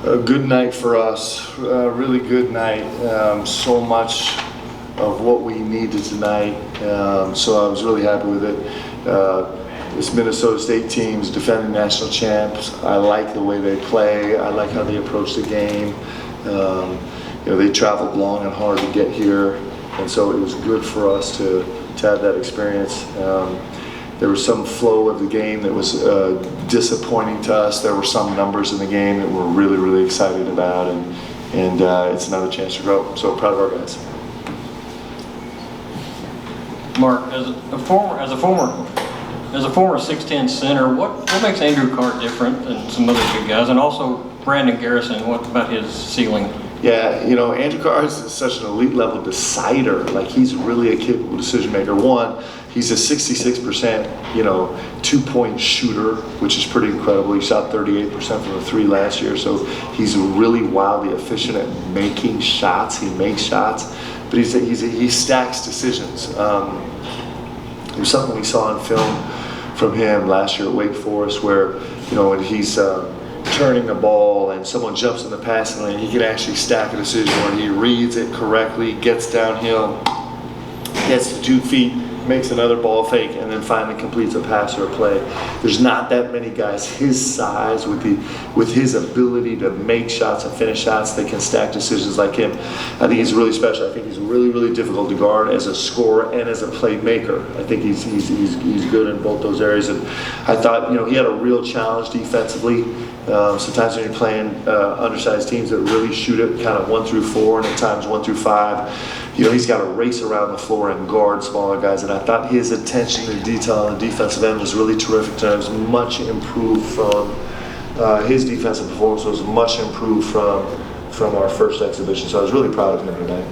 a good night for us, a really good night. So much of what we needed tonight, so I was really happy with it. This Minnesota State team's defending national champs. I like the way they play. I like how they approach the game. They traveled long and hard to get here, and so it was good for us to have that experience. There was some flow of the game that was disappointing to us. There were some numbers in the game that we're really, really excited about, and it's another chance to grow. So proud of our guys. Mark, as a former 6'10" center, what makes Andrew Carr different than some other good guys? And also Brandon Garrison, what about his ceiling? Yeah, Andrew Carr is such an elite level decider. Like, he's really a capable decision maker. One, he's a 66%, 2-point shooter, which is pretty incredible. He shot 38% from the three last year, so he's really wildly efficient at making shots. He makes shots, but he stacks decisions. There's something we saw in film from him last year at Wake Forest where, when he's turning the ball and someone jumps in the passing lane, he can actually stack a decision where he reads it correctly, gets downhill, gets to 2 feet, makes another ball fake, and then finally completes a pass or a play. There's not that many guys his size with his ability to make shots and finish shots that can stack decisions like him. I think he's really special. I think he's really, really difficult to guard as a scorer and as a playmaker. I think he's good in both those areas. And I thought, he had a real challenge defensively. Sometimes when you're playing undersized teams that really shoot it kind of 1 through 4 and at times 1 through 5, he's got to race around the floor and guard smaller guys. And I thought his attention to detail on the defensive end was really terrific tonight. It was much improved from his defensive performance was much improved from our first exhibition. So I was really proud of him tonight.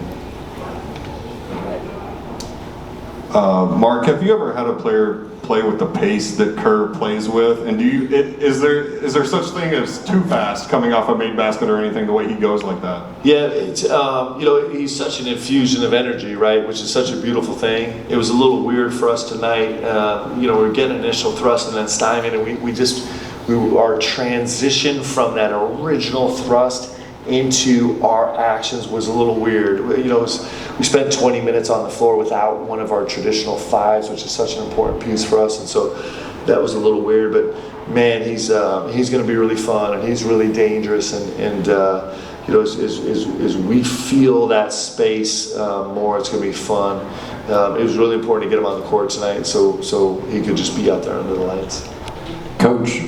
Mark, have you ever had a player play with the pace that Kerr plays with? And is there such thing as too fast coming off a made basket or anything, the way he goes like that? Yeah, it's he's such an infusion of energy, right? Which is such a beautiful thing. It was a little weird for us tonight. We were getting initial thrust and then stymied, and our transition from that original thrust into our actions was a little weird. We spent 20 minutes on the floor without one of our traditional fives, which is such an important piece for us, and so that was a little weird. But man, he's going to be really fun, and he's really dangerous, and as we feel that space more, it's going to be fun. It was really important to get him on the court tonight, so he could just be out there under the lights. Coach,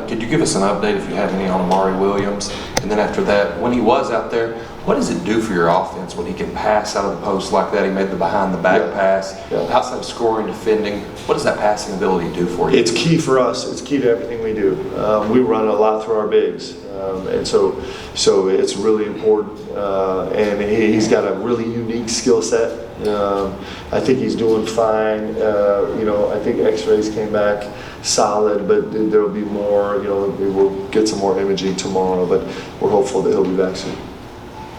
could you give us an update if you have any on Amari Williams? And then after that, when he was out there, what does it do for your offense when he can pass out of the post like that? He made the behind-the-back pass. Yeah. Outside of scoring, defending, what does that passing ability do for you? It's key for us. It's key to everything we do. We run a lot through our bigs, and so it's really important. And he's got a really unique skill set. I think he's doing fine. I think X-rays came back solid, but there will be more. We will get some more imaging tomorrow, but we're hopeful that he'll be back soon.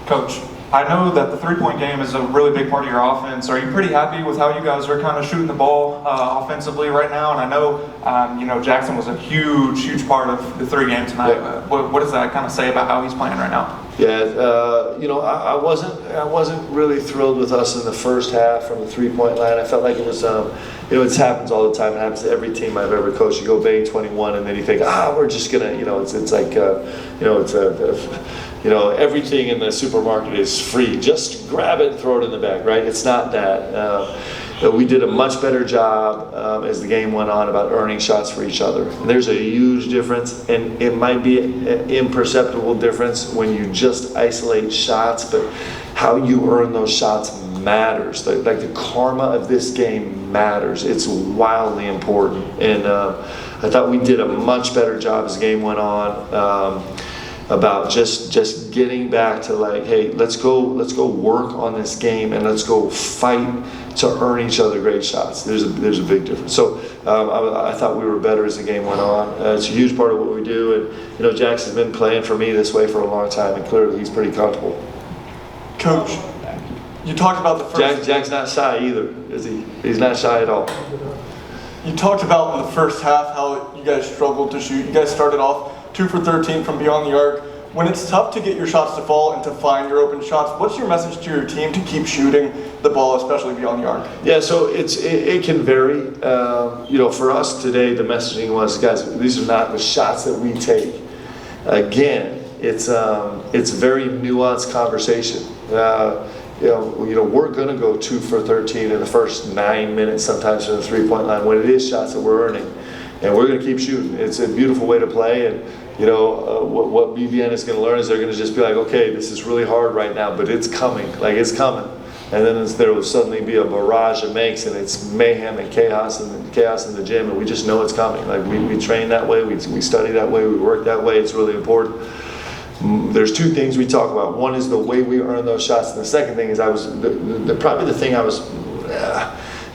Coach, I know that the three-point game is a really big part of your offense. Are you pretty happy with how you guys are kind of shooting the ball offensively right now? And I know, Jackson was a huge part of the three-game tonight. Yeah. What does that kind of say about how he's playing right now? Yeah, I wasn't really thrilled with us in the first half from the three-point line. I felt like it was, it happens all the time. It happens to every team I've ever coached. You go bang 21, and then you think, we're just gonna, it's like, everything in the supermarket is free. Just grab it and throw it in the bag, right? It's not that. We did a much better job as the game went on about earning shots for each other. And there's a huge difference, and it might be an imperceptible difference when you just isolate shots, but how you earn those shots matters. Like the karma of this game matters. It's wildly important. And I thought we did a much better job as the game went on. About just getting back to like, hey, let's go work on this game and let's go fight to earn each other great shots. There's a big difference. So I thought we were better as the game went on. It's a huge part of what we do, and Jackson's been playing for me this way for a long time, and clearly he's pretty comfortable. Coach, you talked about the first. Jack's not shy either, is he? He's not shy at all. You talked about in the first half how you guys struggled to shoot. You guys started off 2 for 13 from beyond the arc. when it's tough to get your shots to fall and to find your open shots, what's your message to your team to keep shooting the ball, especially beyond the arc? Yeah, so it can vary. For us today, the messaging was, guys, these are not the shots that we take. Again, it's very nuanced conversation. We're going to go 2 for 13 in the first 9 minutes, sometimes from the 3-point line, when it is shots that we're earning, and we're going to keep shooting. It's a beautiful way to play, and what BBN is going to learn is they're going to just be like, okay, this is really hard right now, but it's coming, it's coming. And then there will suddenly be a barrage of makes, and it's mayhem and chaos in the gym, and we just know it's coming. We train that way, we study that way, we work that way. It's really important. There's 2 things we talk about. One is the way we earn those shots, and the second thing is probably the thing I was,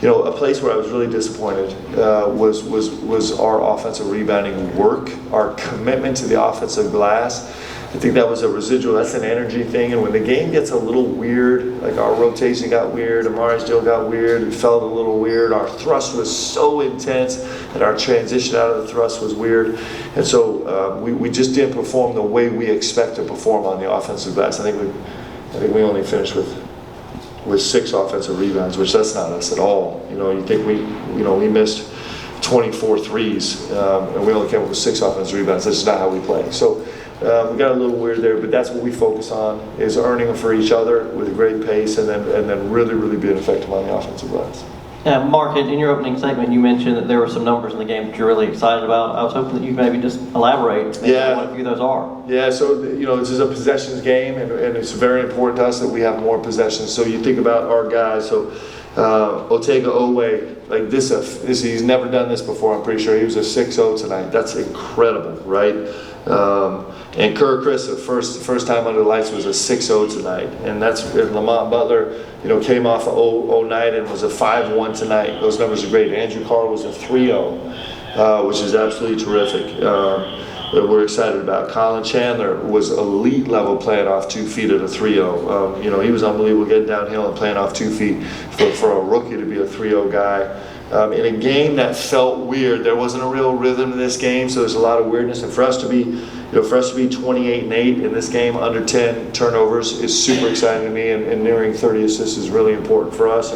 a place where I was really disappointed was our offensive rebounding work, our commitment to the offensive glass. I think that was a residual, that's an energy thing, and when the game gets a little weird, like our rotation got weird, Amari's deal got weird, it felt a little weird, our thrust was so intense, and our transition out of the thrust was weird, and so we just didn't perform the way we expect to perform on the offensive glass. I think we only finished with 6 offensive rebounds, which that's not us at all. You think we missed 24 threes, and we only came up with 6 offensive rebounds. That's just not how we play. So we got a little weird there, but that's what we focus on, is earning them for each other with a great pace, and then really, really being effective on the offensive glass. Mark, in your opening segment, you mentioned that there were some numbers in the game that you're really excited about. I was hoping that you maybe just elaborate on what a few of those are. Yeah, so this is a possessions game, and it's very important to us that we have more possessions. So you think about our guys. So Otega Owe, he's never done this before. I'm pretty sure he was a 6-0 tonight. That's incredible, right? And Kerr Chris, the first time under the lights, was a 6-0 tonight, and Lamont Butler, came off 0 night and was a 5-1 tonight. Those numbers are great. Andrew Carr was a 3-0, which is absolutely terrific. That we're excited about. Colin Chandler was elite level playing off 2 feet at a 3-0. He was unbelievable getting downhill and playing off 2 feet for a rookie to be a 3-0 guy. In a game that felt weird, there wasn't a real rhythm to this game, so there's a lot of weirdness. And for us to be 28-8 in this game, under 10 turnovers, is super exciting to me. And nearing 30 assists is really important for us.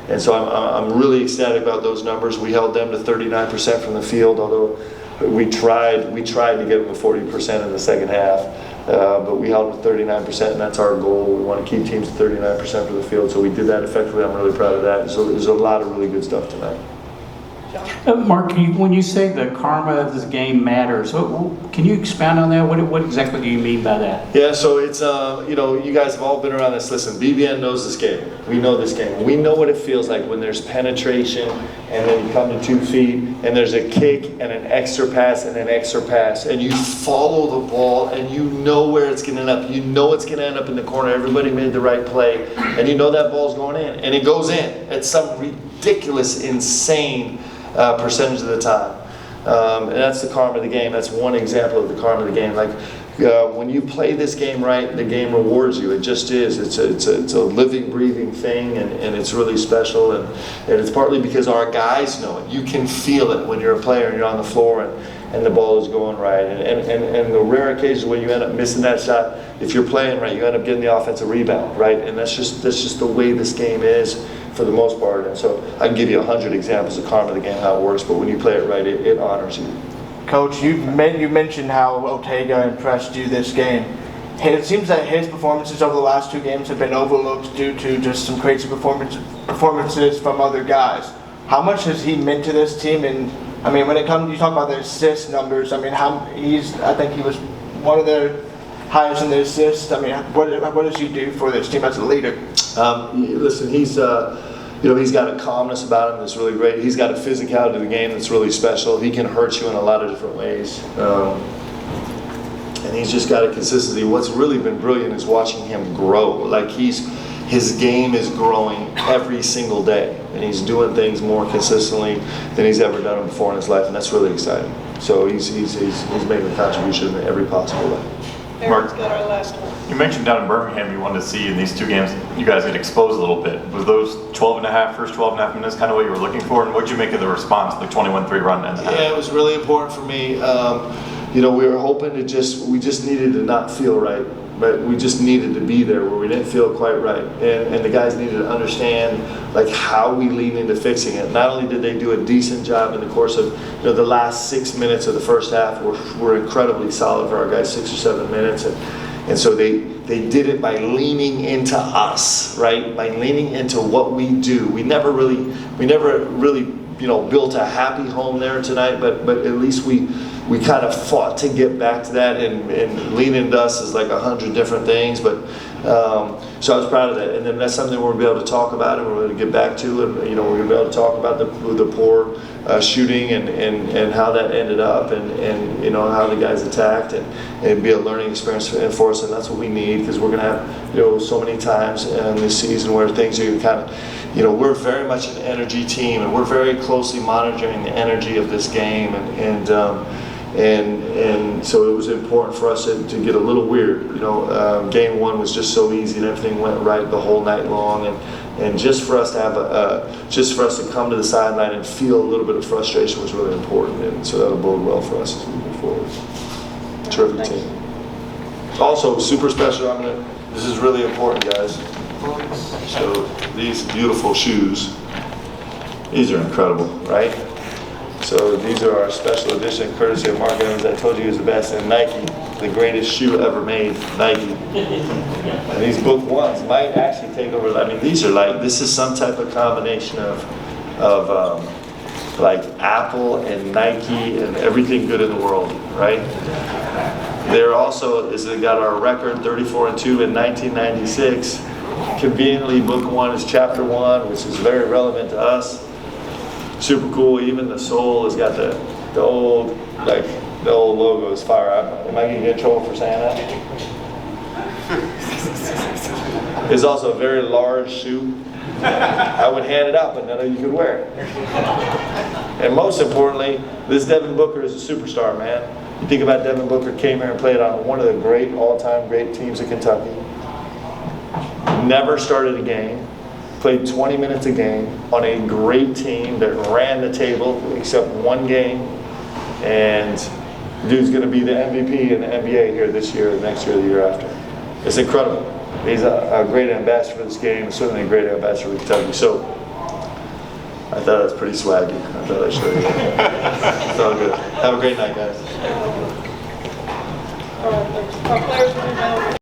And so I'm really ecstatic about those numbers. We held them to 39% from the field, although we tried to get them to 40% in the second half. But we held them to 39%, and that's our goal. We want to keep teams at 39% from the field, so we did that effectively. I'm really proud of that. So there's a lot of really good stuff tonight. Mark, when you say the karma of this game matters, can you expound on that? What exactly do you mean by that? Yeah, so it's, you guys have all been around this. Listen, BBN knows this game. We know this game. We know what it feels like when there's penetration and then you come to 2 feet and there's a kick and an extra pass and an extra pass, and you follow the ball and you know where it's going to end up. You know it's going to end up in the corner. Everybody made the right play, and you know that ball's going in, and it goes in at some ridiculous, insane percentage of the time. And that's the karma of the game. That's one example of the karma of the game. When you play this game right, the game rewards you. It just is. It's a living, breathing thing, and it's really special. And it's partly because our guys know it. You can feel it when you're a player and you're on the floor and the ball is going right. And the rare occasions when you end up missing that shot, if you're playing right, you end up getting the offensive rebound, right? And that's just the way this game is for the most part. And so I can give you 100 examples of karma of the game, how it works, but when you play it right, it honors you. Coach, you mentioned how Otega impressed you this game. It seems that his performances over the last 2 games have been overlooked due to just some crazy performances from other guys. How much has he meant to this team? And I mean, when it comes, you talk about the assist numbers. I mean, I think he was one of the highest in the assists. I mean, what does he do for this team as a leader? Listen, he's got a calmness about him that's really great. He's got a physicality to the game that's really special. He can hurt you in a lot of different ways. And he's just got a consistency. What's really been brilliant is watching him grow. His game is growing every single day, and he's doing things more consistently than he's ever done before in his life, and that's really exciting. So he's making a contribution in every possible way. Mark's got our last one. You mentioned down in Birmingham you wanted to see in these 2 games you guys get exposed a little bit. Was those first 12 and a half minutes kind of what you were looking for? And what did you make of the response, the 21-3 run? Yeah, it was really important for me. you know, we were hoping to we just needed to not feel right. But we just needed to be there where we didn't feel quite right. And the guys needed to understand like how we lean into fixing it. Not only did they do a decent job in the course of the last 6 minutes of the first half were incredibly solid for our guys, 6 or 7 minutes. And so they did it by leaning into us, right? By leaning into what we do. We never really built a happy home there tonight, but at least we kind of fought to get back to that, and lean into us is like 100 different things, but so I was proud of that. And then that's something we're going to be able to talk about, and we're going to get back to, and we're going to be able to talk about the poor shooting and how that ended up, and how the guys attacked, and be a learning experience for us, and that's what we need, because we're going to have so many times in this season where things are kind of we're very much an energy team, and we're very closely monitoring the energy of this game, and so it was important for us to get a little weird. Game one was just so easy, and everything went right the whole night long, and just for us to have just for us to come to the sideline and feel a little bit of frustration was really important, and so that'll bode well for us as we move forward. Terrific team. Also, super special. This is really important, guys. So these beautiful shoes, these are incredible, right? So these are our special edition, courtesy of Mark Evans. I told you he was the best, and Nike, the greatest shoe ever made, Nike. And these book ones might actually take over. These are this is some type of combination of like Apple and Nike and everything good in the world, right? They're also, they got our record 34-2 in 1996. Conveniently, book one is chapter 1, which is very relevant to us. Super cool. Even the sole has got the old logo is fire. Am I going to get in trouble for saying that? It's also a very large shoe. I would hand it out, but none of you could wear it. And most importantly, this Devin Booker is a superstar, man. You think about Devin Booker came here and played on one of the great all-time great teams of Kentucky. Never started a game. Played 20 minutes a game on a great team that ran the table except one game. And dude's going to be the MVP in the NBA here this year, the next year, the year after. It's incredible. He's a great ambassador for this game, and certainly a great ambassador for Kentucky. So I thought that was pretty swaggy. I thought I'd show you that. It's all good. Have a great night, guys. Our players will be available